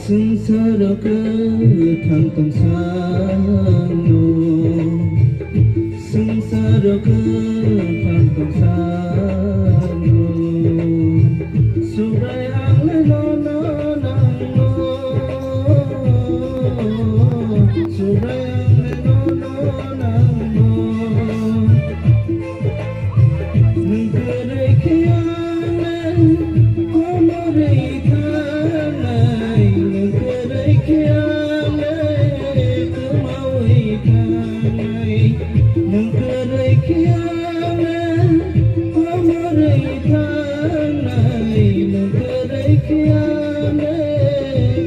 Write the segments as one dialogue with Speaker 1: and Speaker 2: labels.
Speaker 1: संसारक थांखां सानो संसारक थांखां सानो सुराय आंले no no nango सुराय आंले no no nango नोंखोरै खियाले अमरै थानाय नोंखोरै खियाले गोमावै थानाय नोंखोरै खियाले अमरै थानाय नोंखोरै खियाले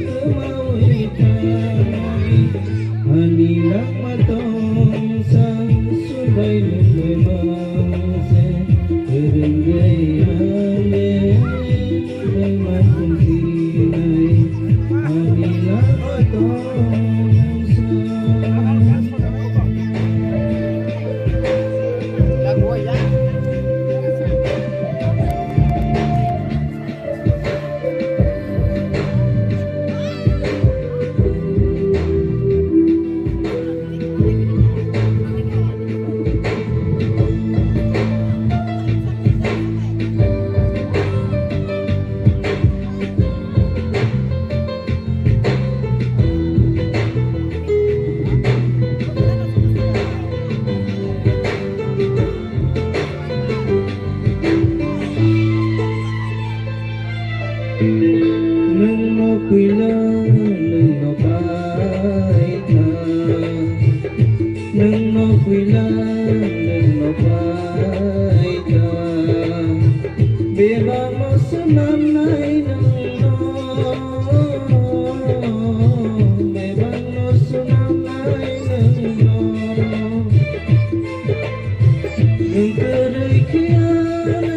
Speaker 1: गोमावै थानाय हानि लामातों sang सुराय लुबै मासे फोरोंगै आले दैमान खुंथिनाय हानि लामातों Nung ako'y lalong mapahita Nung ako'y lalong mapahita Bilang mo sa nanay ng Bilang mo sa nanay ng Nung karay kiyala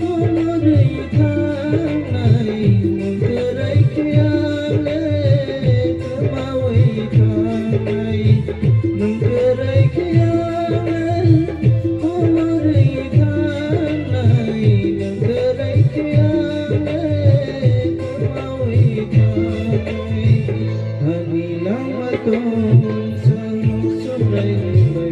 Speaker 1: Amaray tanay Nung karay kiyala Kamaway tanay Nung karay kiyala Amaray tanay Nung karay kiyala Kamaway tanay Hanilang atong sang suray